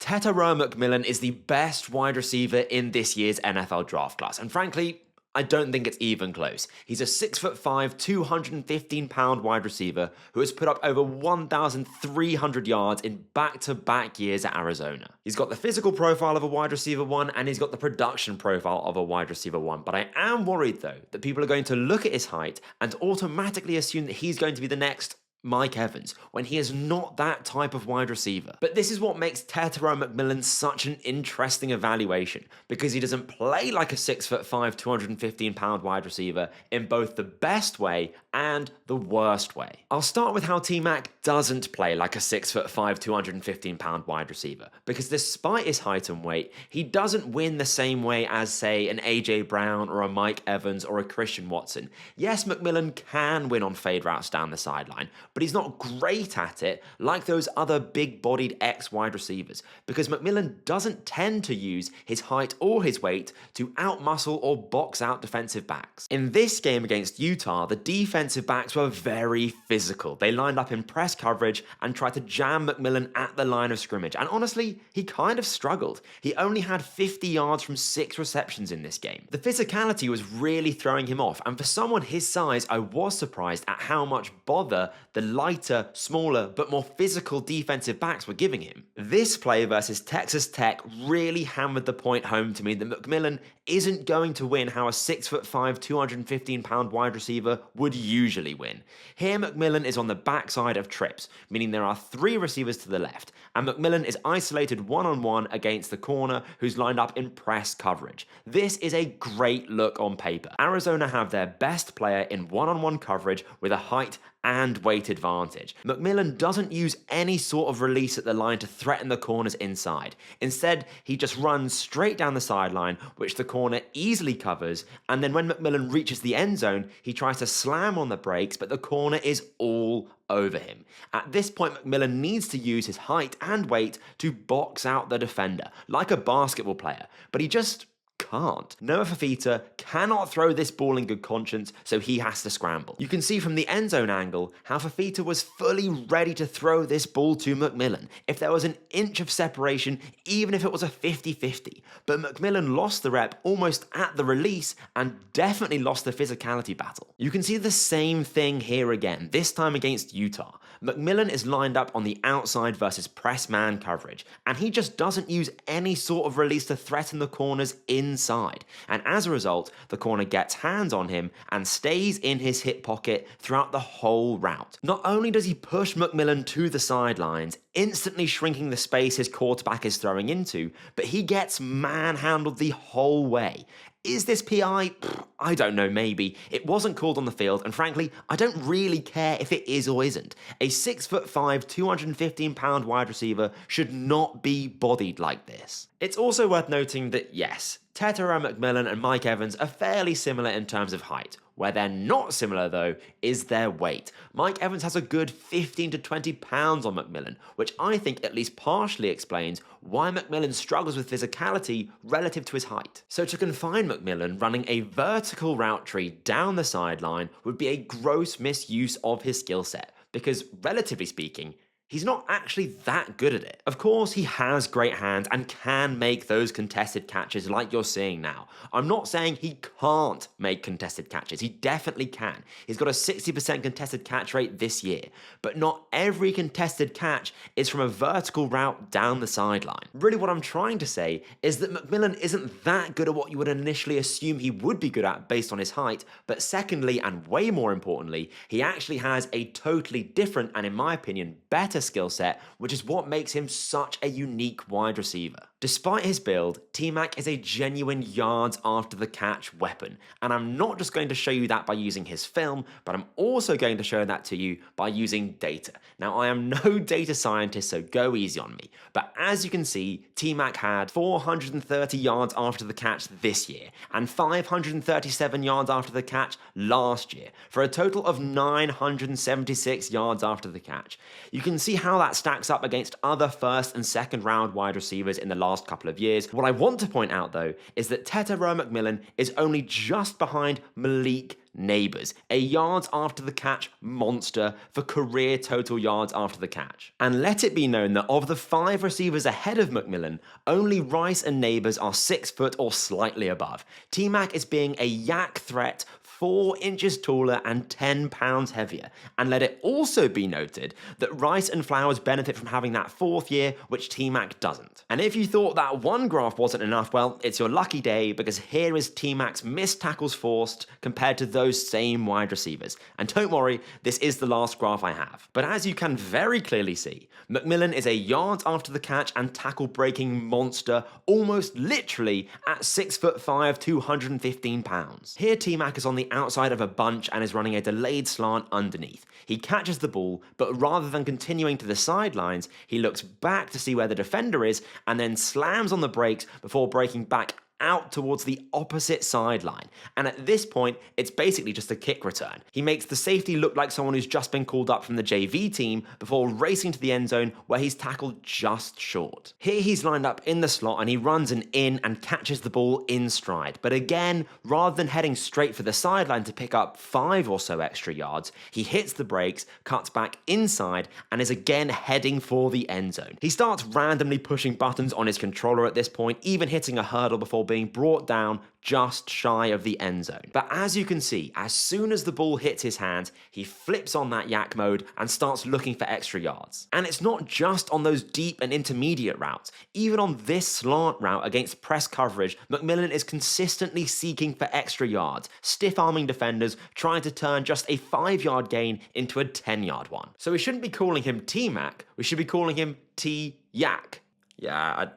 Tetairoa McMillan is the best wide receiver in this year's NFL draft class, and frankly, I don't think it's even close. He's a 6'5", 215-pound wide receiver who has put up over 1,300 yards in back-to-back years at Arizona. He's got the physical profile of a wide receiver 1, and he's got the production profile of a wide receiver 1. But I am worried, though, that people are going to look at his height and automatically assume that he's going to be the next Mike Evans, when he is not that type of wide receiver. But this is what makes Tetairoa McMillan such an interesting evaluation, because he doesn't play like a 6'5", 215-pound wide receiver in both the best way and the worst way. I'll start with how T-Mac doesn't play like a 6'5", 215-pound wide receiver, because despite his height and weight, he doesn't win the same way as, say, an AJ Brown or a Mike Evans or a Christian Watson. Yes, McMillan can win on fade routes down the sideline, but he's not great at it like those other big-bodied ex-wide receivers, because McMillan doesn't tend to use his height or his weight to outmuscle or box out defensive backs. In this game against Utah, the defensive backs were very physical. They lined up in press coverage and tried to jam McMillan at the line of scrimmage, and honestly, he kind of struggled. He only had 50 yards from 6 receptions in this game. The physicality was really throwing him off, and for someone his size, I was surprised at how much bother the lighter, smaller, but more physical defensive backs were giving him. This play versus Texas Tech really hammered the point home to me that McMillan isn't going to win how a 6'5", 215-pound wide receiver would usually win. Here, McMillan is on the backside of trips, meaning there are 3 receivers to the left, and McMillan is isolated one-on-one against the corner who's lined up in press coverage. This is a great look on paper. Arizona have their best player in one-on-one coverage with a height and weight advantage. McMillan doesn't use any sort of release at the line to threaten the corners inside. Instead, he just runs straight down the sideline, which the corner easily covers, and then when McMillan reaches the end zone, he tries to slam on the brakes, but the corner is all over him. At this point, McMillan needs to use his height and weight to box out the defender, like a basketball player, but he just can't. Noah Fafita cannot throw this ball in good conscience, so he has to scramble. You can see from the end zone angle how Fafita was fully ready to throw this ball to McMillan if there was an inch of separation, even if it was a 50-50. But McMillan lost the rep almost at the release and definitely lost the physicality battle. You can see the same thing here again, this time against Utah. McMillan is lined up on the outside versus press man coverage, and he just doesn't use any sort of release to threaten the corners inside. And as a result, the corner gets hands on him and stays in his hip pocket throughout the whole route. Not only does he push McMillan to the sidelines, instantly shrinking the space his quarterback is throwing into, but he gets manhandled the whole way. Is this PI? I don't know, maybe. It wasn't called on the field, and frankly, I don't really care if it is or isn't. A 6'5", 215-pound wide receiver should not be bodied like this. It's also worth noting that yes, Tetairoa McMillan and Mike Evans are fairly similar in terms of height. Where they're not similar, though, is their weight. Mike Evans has a good 15 to 20 pounds on McMillan, which I think at least partially explains why McMillan struggles with physicality relative to his height. So to confine McMillan, running a vertical route tree down the sideline would be a gross misuse of his skill set, because relatively speaking, he's not actually that good at it. Of course, he has great hands and can make those contested catches like you're seeing now. I'm not saying he can't make contested catches. He definitely can. He's got a 60% contested catch rate this year, but not every contested catch is from a vertical route down the sideline. Really, what I'm trying to say is that McMillan isn't that good at what you would initially assume he would be good at based on his height, but secondly, and way more importantly, he actually has a totally different and, in my opinion, better skill set, which is what makes him such a unique wide receiver. Despite his build, T-Mac is a genuine yards after the catch weapon, and I'm not just going to show you that by using his film, but I'm also going to show that to you by using data. Now, I am no data scientist, so go easy on me, but as you can see, T-Mac had 430 yards after the catch this year, and 537 yards after the catch last year, for a total of 976 yards after the catch. You can see how that stacks up against other first and second round wide receivers in the last couple of years. What I want to point out, though, is that Tetairoa McMillan is only just behind Malik Neighbors, a yards after the catch monster for career total yards after the catch. And let it be known that of the 5 receivers ahead of McMillan, only Rice and Neighbors are 6 foot or slightly above. T-Mac is being a yak threat 4 inches taller and 10 pounds heavier. And let it also be noted that Rice and Flowers benefit from having that 4th year, which T-Mac doesn't. And if you thought that one graph wasn't enough, well, it's your lucky day, because here is T-Mac's missed tackles forced compared to those same wide receivers. And don't worry, this is the last graph I have. But as you can very clearly see, McMillan is a yards after the catch and tackle breaking monster, almost literally at 6'5", 215 pounds. Here T-Mac is on the outside of a bunch and is running a delayed slant underneath. He catches the ball, but rather than continuing to the sidelines, he looks back to see where the defender is and then slams on the brakes before breaking back out towards the opposite sideline. And at this point, it's basically just a kick return. He makes the safety look like someone who's just been called up from the JV team before racing to the end zone where he's tackled just short. Here he's lined up in the slot and he runs an in and catches the ball in stride. But again, rather than heading straight for the sideline to pick up 5 or so extra yards, he hits the brakes, cuts back inside, and is again heading for the end zone. He starts randomly pushing buttons on his controller at this point, even hitting a hurdle before being brought down just shy of the end zone. But as you can see, as soon as the ball hits his hands, he flips on that yak mode and starts looking for extra yards. And it's not just on those deep and intermediate routes. Even on this slant route against press coverage, McMillan is consistently seeking for extra yards, stiff-arming defenders, trying to turn just a 5-yard gain into a 10-yard one. So we shouldn't be calling him T-Mac, we should be calling him T-Yak. Yeah,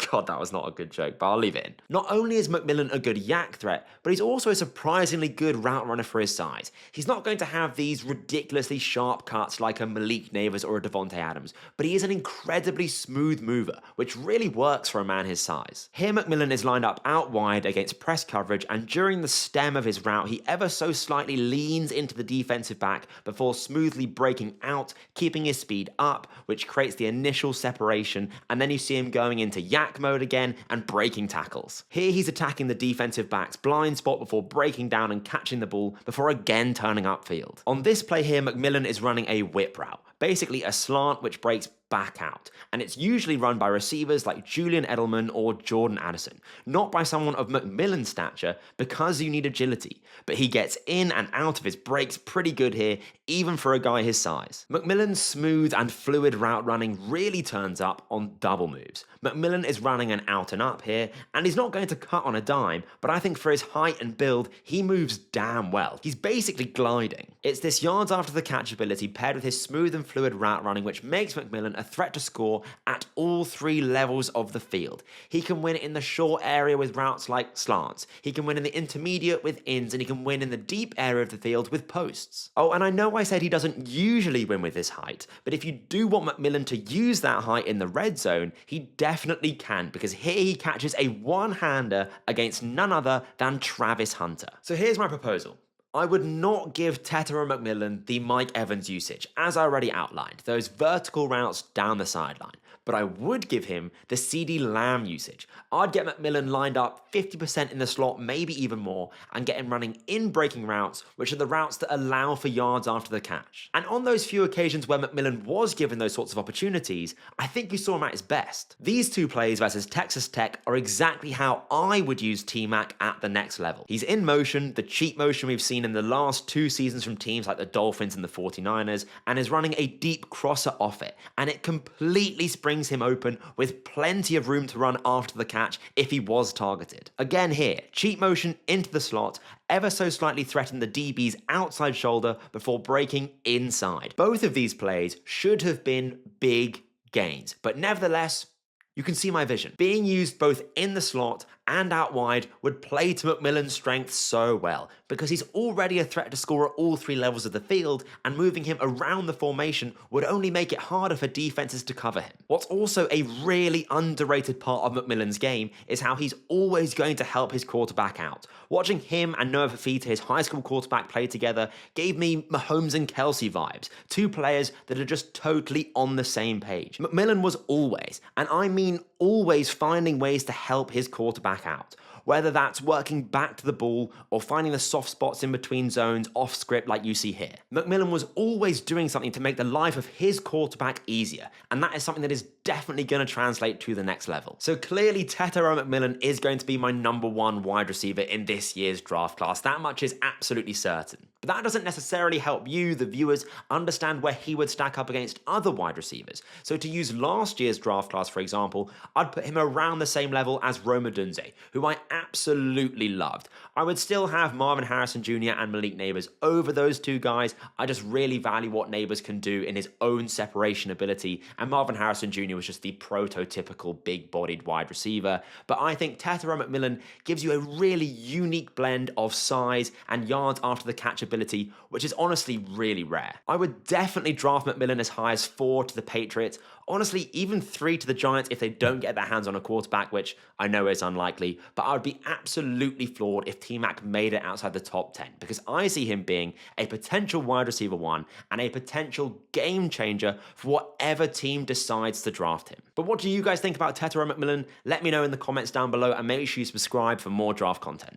God, that was not a good joke, but I'll leave it in. Not only is McMillan a good yak threat, but he's also a surprisingly good route runner for his size. He's not going to have these ridiculously sharp cuts like a Malik Neighbors or a Devontae Adams, but he is an incredibly smooth mover, which really works for a man his size. Here McMillan is lined up out wide against press coverage, and during the stem of his route, he ever so slightly leans into the defensive back before smoothly breaking out, keeping his speed up, which creates the initial separation, and then you see him going into yak mode again and breaking tackles. Here he's attacking the defensive back's blind spot before breaking down and catching the ball before again turning upfield. On this play here, McMillan is running a whip route, basically a slant which breaks back out, and it's usually run by receivers like Julian Edelman or Jordan Addison, not by someone of McMillan's stature because you need agility, but he gets in and out of his breaks pretty good here, even for a guy his size. McMillan's smooth and fluid route running really turns up on double moves. McMillan is running an out and up here, and he's not going to cut on a dime, but I think for his height and build, he moves damn well. He's basically gliding. It's this yards after the catch ability paired with his smooth and fluid route running which makes McMillan a threat to score at all 3 levels of the field. He can win in the short area with routes like slants, he can win in the intermediate with ins, and he can win in the deep area of the field with posts. Oh, and I know I said he doesn't usually win with his height, but if you do want McMillan to use that height in the red zone, he definitely can, because here he catches a one-hander against none other than Travis Hunter. So here's my proposal. I would not give Tetairoa McMillan the Mike Evans usage, as I already outlined, those vertical routes down the sideline. But I would give him the CeeDee Lamb usage. I'd get McMillan lined up 50% in the slot, maybe even more, and get him running in breaking routes, which are the routes that allow for yards after the catch. And on those few occasions where McMillan was given those sorts of opportunities, I think you saw him at his best. These 2 plays versus Texas Tech are exactly how I would use T-Mac at the next level. He's in motion, the cheat motion we've seen in the last 2 seasons from teams like the Dolphins and the 49ers, and is running a deep crosser off it, and it completely springs him open with plenty of room to run after the catch if he was targeted. Again here, cheat motion into the slot, ever so slightly threaten the DB's outside shoulder before breaking inside. Both of these plays should have been big gains, but nevertheless, you can see my vision. Being used both in the slot and out wide would play to McMillan's strength so well, because he's already a threat to score at all 3 levels of the field, and moving him around the formation would only make it harder for defenses to cover him. What's also a really underrated part of McMillan's game is how he's always going to help his quarterback out. Watching him and Noah Fafita, his high school quarterback, play together gave me Mahomes and Kelsey vibes, 2 players that are just totally on the same page. McMillan was always, and I mean always, finding ways to help his quarterback out. whether that's working back to the ball or finding the soft spots in between zones off script like you see here. McMillan was always doing something to make the life of his quarterback easier, and that is something that is definitely going to translate to the next level. So clearly Tetairoa McMillan is going to be my number one wide receiver in this year's draft class. That much is absolutely certain. But that doesn't necessarily help you, the viewers, understand where he would stack up against other wide receivers. So to use last year's draft class, for example, I'd put him around the same level as Rome Odunze, who I absolutely loved. I would still have Marvin Harrison Jr. and Malik Neighbors over those two guys. I just really value what Neighbors can do in his own separation ability, and Marvin Harrison Jr. was just the prototypical big-bodied wide receiver. But I think Tetairoa McMillan gives you a really unique blend of size and yards after the catch ability, which is honestly really rare. I would definitely draft McMillan as high as 4 to the Patriots, honestly even 3 to the Giants if they don't get their hands on a quarterback, which I know is unlikely, but I would be absolutely floored if T-Mac made it outside the top 10, because I see him being a potential wide receiver 1 and a potential game changer for whatever team decides to draft him. But what do you guys think about Tetairoa McMillan? Let me know in the comments down below, and make sure you subscribe for more draft content.